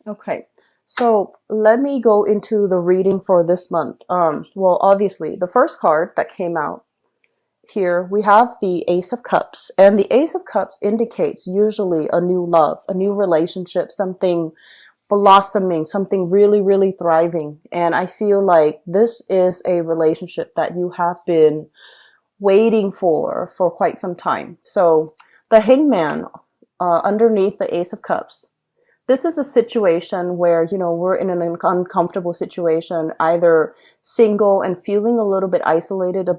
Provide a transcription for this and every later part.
Okay, so let me go into the reading for this month. Well, obviously, the first card that came out here, we have the Ace of Cups, and the Ace of Cups indicates usually a new love, a new relationship, something blossoming, something really, really thriving. And I feel like this is a relationship that you have been waiting for quite some time. So the Hangman underneath the Ace of Cups, this is a situation where, we're in an uncomfortable situation, either single and feeling a little bit isolated, a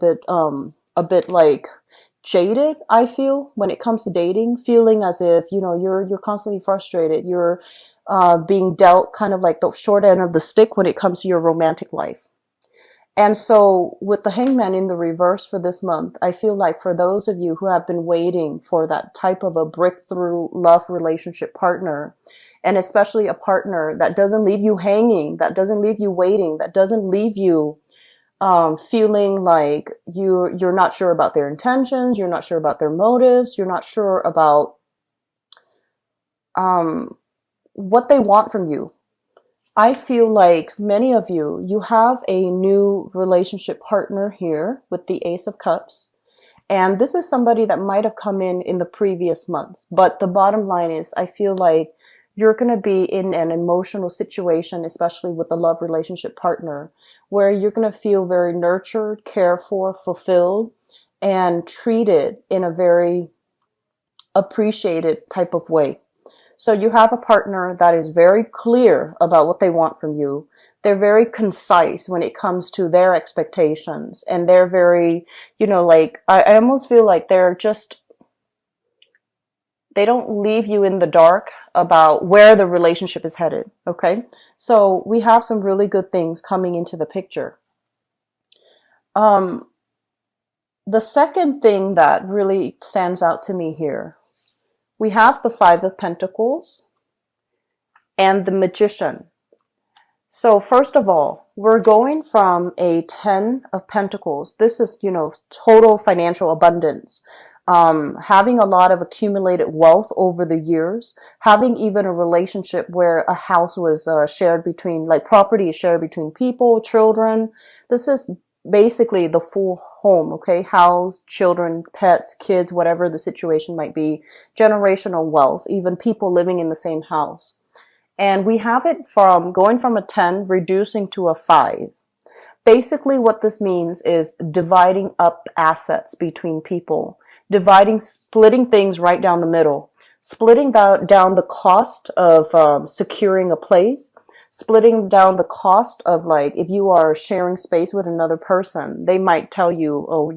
bit like jaded, I feel, when it comes to dating, feeling as if, you're constantly frustrated. You're being dealt kind of like the short end of the stick when it comes to your romantic life. And so with the Hangman in the reverse for this month, I feel like for those of you who have been waiting for that type of a breakthrough love relationship partner, and especially a partner that doesn't leave you hanging, that doesn't leave you waiting, that doesn't leave you feeling like you're not sure about their intentions, you're not sure about their motives, you're not sure about um, what they want from you. I feel like many of you, you have a new relationship partner here with the Ace of Cups. And this is somebody that might have come in the previous months. But the bottom line is, I feel like you're going to be in an emotional situation, especially with a love relationship partner, where you're going to feel very nurtured, cared for, fulfilled, and treated in a very appreciated type of way. So you have a partner that is very clear about what they want from you. They're very concise when it comes to their expectations. And they're very, like, I almost feel like they don't leave you in the dark about where the relationship is headed. Okay. So we have some really good things coming into the picture. Um, the second thing that really stands out to me here, we have the Five of Pentacles and the Magician. So first of all, we're going from a 10 of Pentacles. This is, total financial abundance. Having a lot of accumulated wealth over the years, having even a relationship where a house was shared between, like property is shared between people, children. This is basically the full home, okay? House, children, pets, kids, whatever the situation might be, generational wealth, even people living in the same house. And we have it from going from a 10, reducing to a 5. Basically, what this means is dividing up assets between people, splitting things right down the middle, splitting down the cost of securing a place, splitting down the cost of, like, if you are sharing space with another person, they might tell you, oh,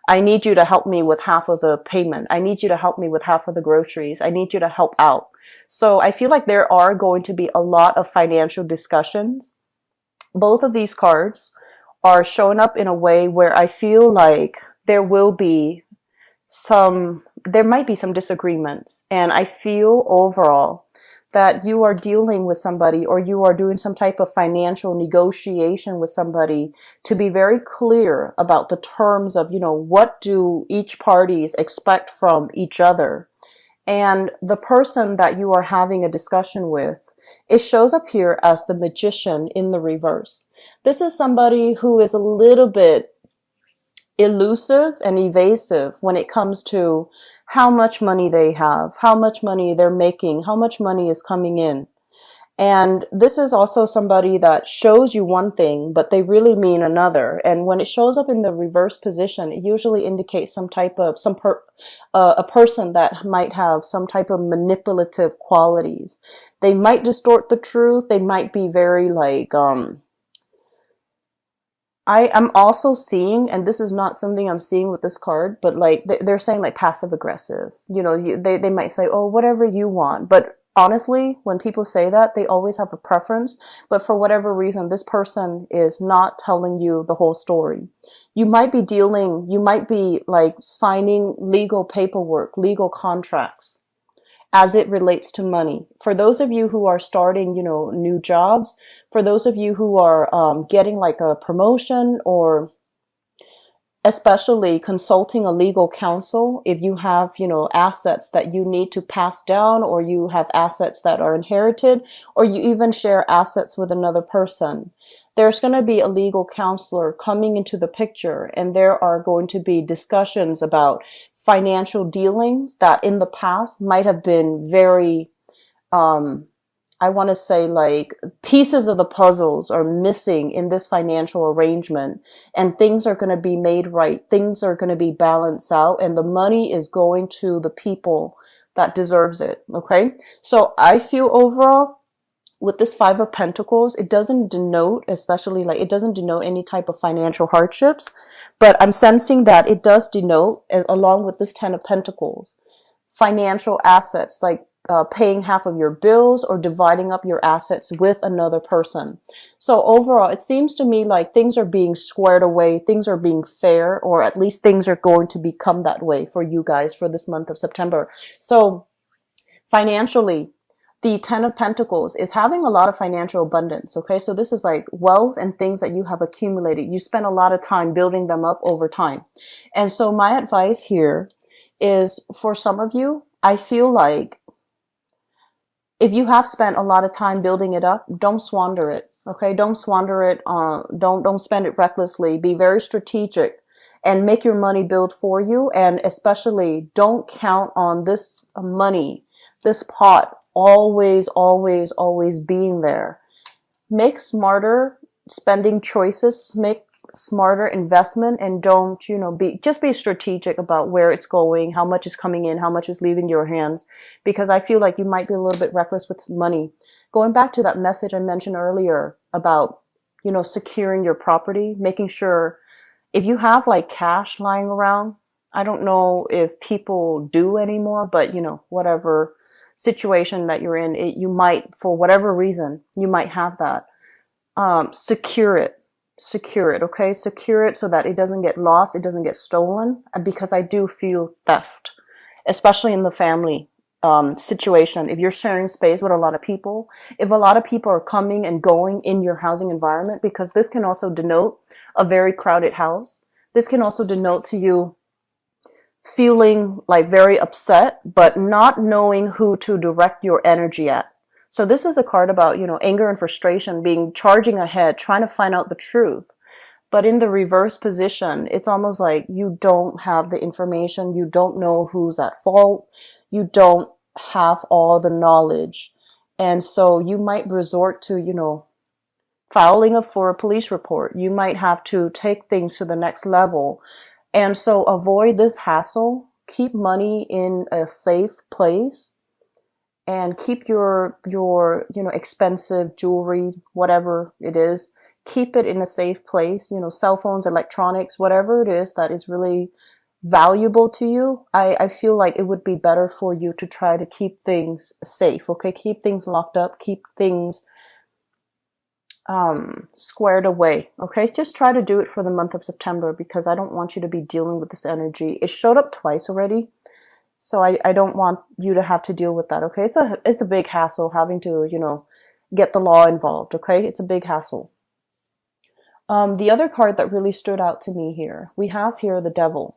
I need you to help me with half of the payment. I need you to help me with half of the groceries. I need you to help out. So I feel like there are going to be a lot of financial discussions. Both of these cards are showing up in a way where I feel like there might be some disagreements. And I feel overall that you are dealing with somebody, or you are doing some type of financial negotiation with somebody, to be very clear about the terms of, what do each parties expect from each other. And the person that you are having a discussion with, it shows up here as the Magician in the reverse. This is somebody who is a little bit elusive and evasive when it comes to how much money they have, how much money they're making, how much money is coming in. And this is also somebody that shows you one thing, but they really mean another. And when it shows up in the reverse position, it usually indicates a person that might have some type of manipulative qualities. They might distort the truth. They might be very like, I am also seeing, and this is not something I'm seeing with this card, but like they're saying like passive aggressive. They might say, oh, whatever you want. But honestly, when people say that, they always have a preference. But for whatever reason, this person is not telling you the whole story. You might be like signing legal paperwork, legal contracts as it relates to money. For those of you who are starting, new jobs, for those of you who are getting like a promotion, or especially consulting a legal counsel if you have, assets that you need to pass down, or you have assets that are inherited, or you even share assets with another person. There's going to be a legal counselor coming into the picture, and there are going to be discussions about financial dealings that in the past might have been very, I want to say, like, pieces of the puzzles are missing in this financial arrangement, and things are going to be made right. Things are going to be balanced out, and the money is going to the people that deserves it. Okay. So I feel overall with this Five of Pentacles, it doesn't denote, especially like, it doesn't denote any type of financial hardships, but I'm sensing that it does denote, along with this Ten of Pentacles, financial assets, like paying half of your bills or dividing up your assets with another person. So overall, it seems to me like things are being squared away, things are being fair, or at least things are going to become that way for you guys for this month of September. So financially, the Ten of Pentacles is having a lot of financial abundance. Okay, so this is like wealth and things that you have accumulated. You spend a lot of time building them up over time. And so my advice here is, for some of you, I feel like if you have spent a lot of time building it up, don't squander it. Okay, don't squander it. Don't spend it recklessly. Be very strategic and make your money build for you. And especially, don't count on this money, this pot, always being there. Make smarter spending choices, make smarter investment, and don't, just be strategic about where it's going, how much is coming in, how much is leaving your hands, because I feel like you might be a little bit reckless with money. Going back to that message I mentioned earlier about, securing your property, making sure if you have like cash lying around, I don't know if people do anymore, but whatever situation that you're in, you might, for whatever reason, you might have that. Secure it. Okay, secure it so that it doesn't get lost, it doesn't get stolen, because I do feel theft, especially in the family situation. If you're sharing space with a lot of people, if a lot of people are coming and going in your housing environment, because this can also denote a very crowded house. This can also denote to you feeling like very upset, but not knowing who to direct your energy at. So this is a card about, anger and frustration, charging ahead, trying to find out the truth. But in the reverse position, it's almost like you don't have the information. You don't know who's at fault. You don't have all the knowledge. And so you might resort to, filing for a police report. You might have to take things to the next level. And so avoid this hassle. Keep money in a safe place. And keep your expensive jewelry, whatever it is, keep it in a safe place. Cell phones, electronics, whatever it is that is really valuable to you. I feel like it would be better for you to try to keep things safe. Okay, keep things locked up, keep things squared away. Okay, just try to do it for the month of September, because I don't want you to be dealing with this energy. It showed up twice already. So I don't want you to have to deal with that, okay? It's a big hassle having to, get the law involved, okay? It's a big hassle. The other card that really stood out to me here, we have here the Devil.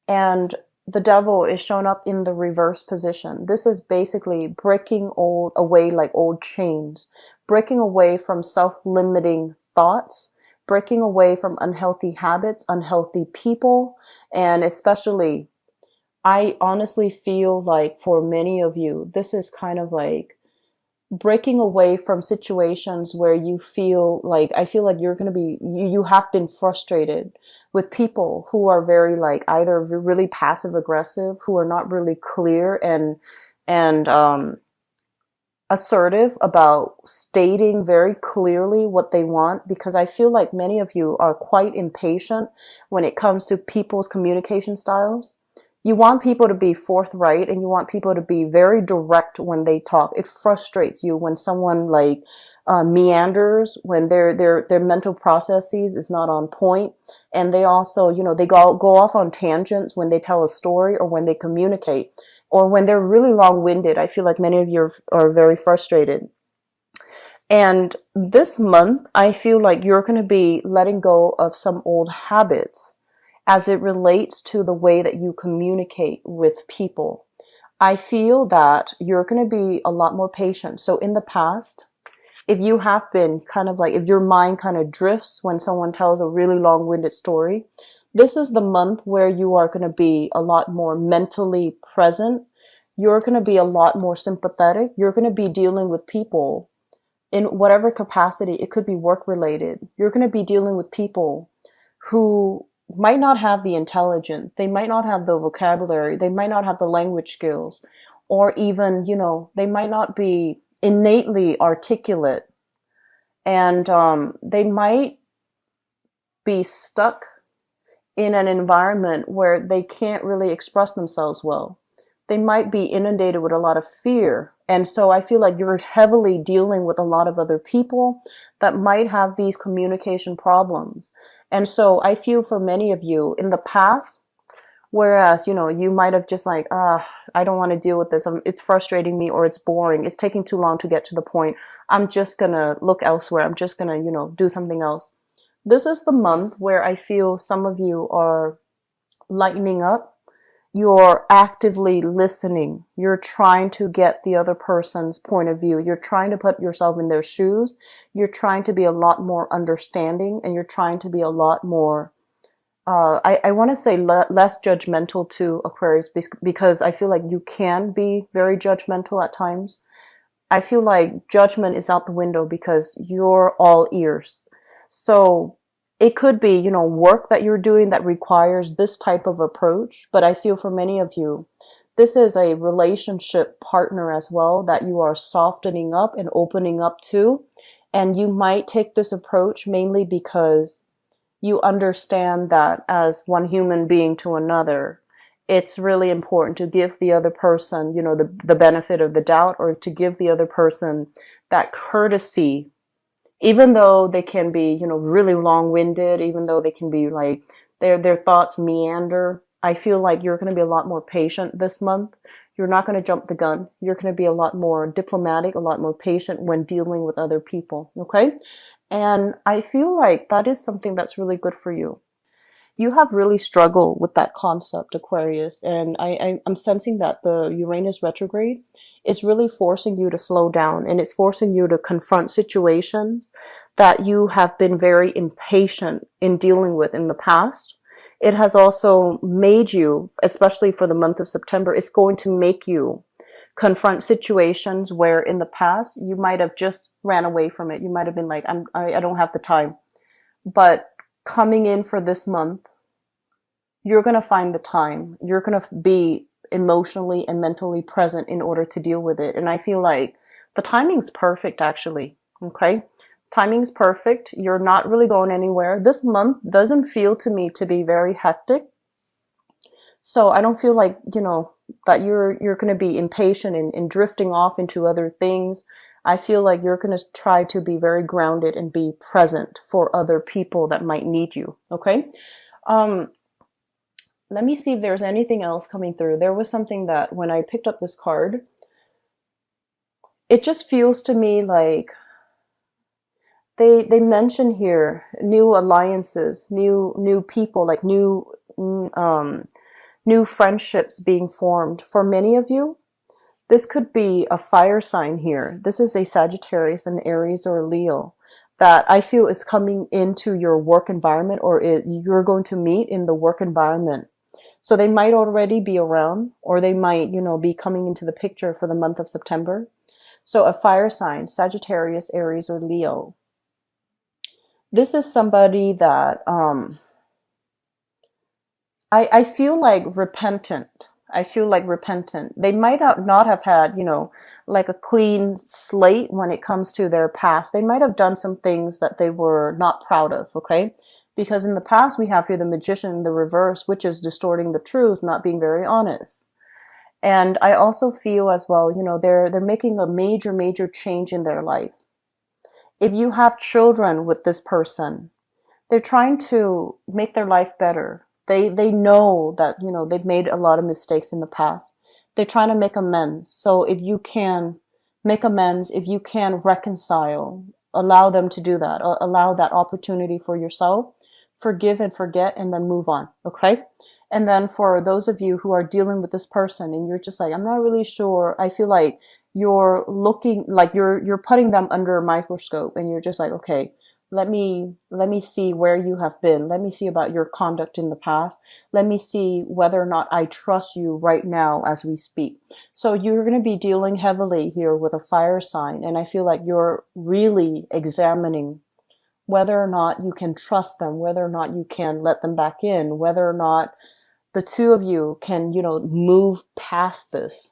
And the Devil is shown up in the reverse position. This is basically breaking away like old chains, breaking away from self-limiting thoughts, breaking away from unhealthy habits, unhealthy people, and especially, I honestly feel like for many of you, this is kind of like breaking away from situations where you feel like, I feel like you're going to be, you have been frustrated with people who are very like either really passive aggressive, who are not really clear and assertive about stating very clearly what they want, because I feel like many of you are quite impatient when it comes to people's communication styles. You want people to be forthright, and you want people to be very direct when they talk. It frustrates you when someone like meanders, when their mental processes is not on point, and they also, they go off on tangents when they tell a story or when they communicate, or when they're really long-winded. I feel like many of you are very frustrated. And this month, I feel like you're going to be letting go of some old habits as it relates to the way that you communicate with people. I feel that you're going to be a lot more patient. So in the past, if you have been kind of like, if your mind kind of drifts when someone tells a really long-winded story, this is the month where you are going to be a lot more mentally present. You're going to be a lot more sympathetic. You're going to be dealing with people in whatever capacity. It could be work related. You're going to be dealing with people who might not have the intelligence. They might not have the vocabulary. They might not have the language skills, or even, they might not be innately articulate, and they might be stuck in an environment where they can't really express themselves well. They might be inundated with a lot of fear. And so I feel like you're heavily dealing with a lot of other people that might have these communication problems. And so I feel for many of you in the past, whereas, you might have just like, I don't want to deal with this. It's frustrating me, or it's boring. It's taking too long to get to the point. I'm just going to look elsewhere. I'm just going to, do something else. This is the month where I feel some of you are lightening up. You're actively listening. You're trying to get the other person's point of view. You're trying to put yourself in their shoes. You're trying to be a lot more understanding, and you're trying to be a lot more, I want to say less judgmental to Aquarius, because I feel like you can be very judgmental at times. I feel like judgment is out the window because you're all ears. So it could be, work that you're doing that requires this type of approach. But I feel for many of you, this is a relationship partner as well that you are softening up and opening up to. And you might take this approach mainly because you understand that as one human being to another, it's really important to give the other person, the benefit of the doubt, or to give the other person that courtesy, even though they can be, really long-winded, even though they can be like, their thoughts meander. I feel like you're going to be a lot more patient this month. You're not going to jump the gun. You're going to be a lot more diplomatic, a lot more patient when dealing with other people. Okay. And I feel like that is something that's really good for you. You have really struggled with that concept, Aquarius, and I'm sensing that the Uranus retrograde is really forcing you to slow down, and it's forcing you to confront situations that you have been very impatient in dealing with in the past. It has also made you, especially for the month of September, it's going to make you confront situations where in the past you might have just ran away from it. You might have been like, I don't have the time. But coming in for this month, you're going to find the time. You're going to be emotionally and mentally present in order to deal with it. And I feel like the timing's perfect, actually. Okay? Timing's perfect. You're not really going anywhere. This month doesn't feel to me to be very hectic. So I don't feel like, that you're going to be impatient and drifting off into other things. I feel like you're going to try to be very grounded and be present for other people that might need you. Okay? Let me see if there's anything else coming through. There was something that when I picked up this card, it just feels to me like they mention here new alliances, new people, like new friendships being formed. For many of you, this could be a fire sign here. This is a Sagittarius, an Aries, or a Leo that I feel is coming into your work environment, or you're going to meet in the work environment. So they might already be around, or they might, be coming into the picture for the month of September. So a fire sign, Sagittarius, Aries, or Leo. This is somebody that I feel like repentant. I feel like repentant. They might not have had, like a clean slate when it comes to their past. They might have done some things that they were not proud of, okay? Because in the past, we have here the Magician, the reverse, which is distorting the truth, not being very honest. And I also feel as well, they're making a major, major change in their life. If you have children with this person, they're trying to make their life better. They know that, they've made a lot of mistakes in the past. They're trying to make amends. So if you can make amends. If you can reconcile, allow them to do that. Allow that opportunity for yourself. Forgive and forget, and then move on. Okay. And then for those of you who are dealing with this person and you're just like, I'm not really sure. I feel like you're looking like you're putting them under a microscope, and you're just like, okay, let me see where you have been. Let me see about your conduct in the past. Let me see whether or not I trust you right now as we speak. So you're going to be dealing heavily here with a fire sign, and I feel like you're really examining whether or not you can trust them, whether or not you can let them back in, whether or not the two of you can, move past this.